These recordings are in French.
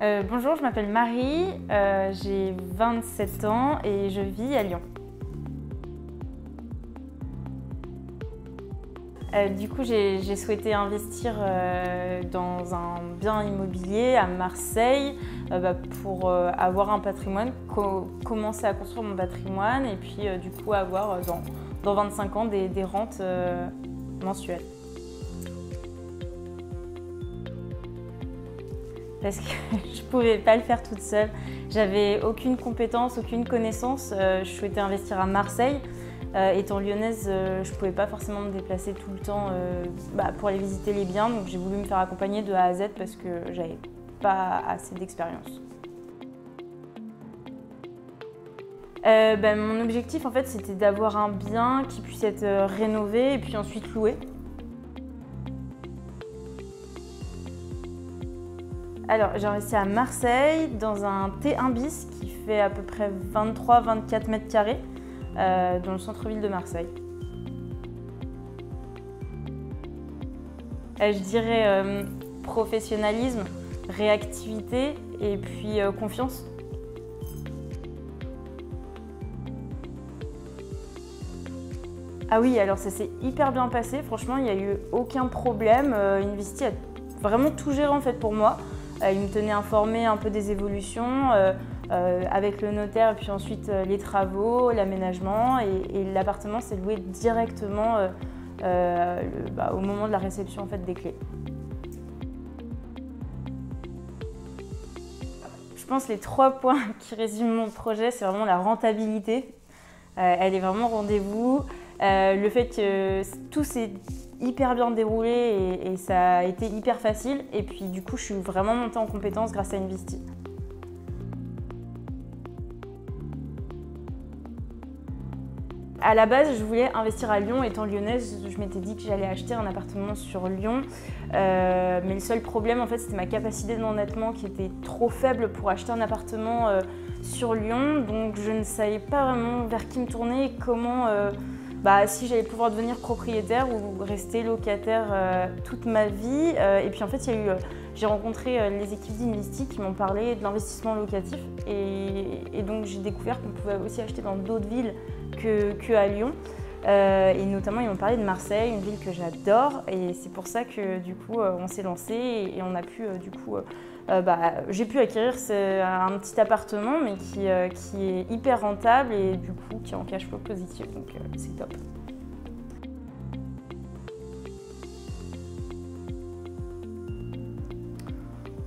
Bonjour, je m'appelle Marie, j'ai 27 ans et je vis à Lyon. Du coup, j'ai souhaité investir dans un bien immobilier à Marseille pour avoir un patrimoine, commencer à construire mon patrimoine et puis du coup avoir dans 25 ans des rentes mensuelles. Parce que je ne pouvais pas le faire toute seule. J'avais aucune compétence, aucune connaissance. Je souhaitais investir à Marseille. Étant lyonnaise, je ne pouvais pas forcément me déplacer tout le temps pour aller visiter les biens. Donc j'ai voulu me faire accompagner de A à Z parce que j'avais pas assez d'expérience. Mon objectif en fait c'était d'avoir un bien qui puisse être rénové et puis ensuite loué. Alors, j'ai investi à Marseille dans un T1 bis qui fait à peu près 23-24 mètres carrés dans le centre-ville de Marseille. Je dirais professionnalisme, réactivité et puis confiance. Ah oui, alors ça s'est hyper bien passé, franchement, il n'y a eu aucun problème. Investi a vraiment tout géré en fait pour moi. Il me tenait informé un peu des évolutions avec le notaire et puis ensuite les travaux, l'aménagement et l'appartement s'est loué directement au moment de la réception en fait, des clés. Je pense que les 3 points qui résument mon projet, c'est vraiment la rentabilité. Elle est vraiment au rendez-vous. Le fait que tout s'est hyper bien déroulé et ça a été hyper facile. Et puis du coup, je suis vraiment montée en compétence grâce à Investi. À la base, je voulais investir à Lyon. Étant lyonnaise, je m'étais dit que j'allais acheter un appartement sur Lyon. Mais le seul problème, en fait, c'était ma capacité d'endettement qui était trop faible pour acheter un appartement sur Lyon. Donc je ne savais pas vraiment vers qui me tourner et comment... si j'allais pouvoir devenir propriétaire ou rester locataire toute ma vie. Et puis en fait, j'ai rencontré les équipes d'Investi qui m'ont parlé de l'investissement locatif. Et donc j'ai découvert qu'on pouvait aussi acheter dans d'autres villes que à Lyon. Et notamment, ils m'ont parlé de Marseille, une ville que j'adore. Et c'est pour ça que du coup, on s'est lancé et on a pu j'ai pu acquérir un petit appartement mais qui est hyper rentable et du coup qui est en cash flow positif, donc c'est top.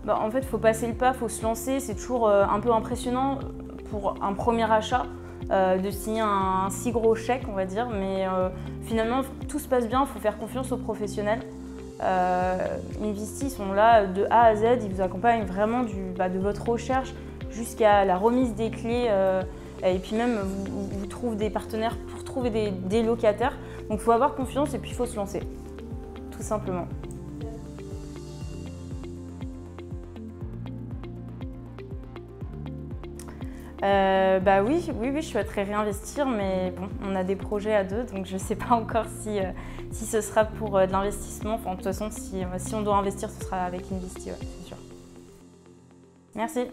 En fait, il faut passer le pas, il faut se lancer. C'est toujours un peu impressionnant pour un premier achat de signer un si gros chèque, on va dire, mais finalement tout se passe bien, il faut faire confiance aux professionnels. Investi, ils sont là de A à Z, ils vous accompagnent vraiment de votre recherche jusqu'à la remise des clés et puis même vous trouvent des partenaires pour trouver des locataires. Donc il faut avoir confiance et puis il faut se lancer, tout simplement. Oui, je souhaiterais réinvestir, mais bon, on a des projets à deux, donc je ne sais pas encore si ce sera pour de l'investissement. Enfin, de toute façon, si on doit investir, ce sera avec Investi, ouais, c'est sûr. Merci.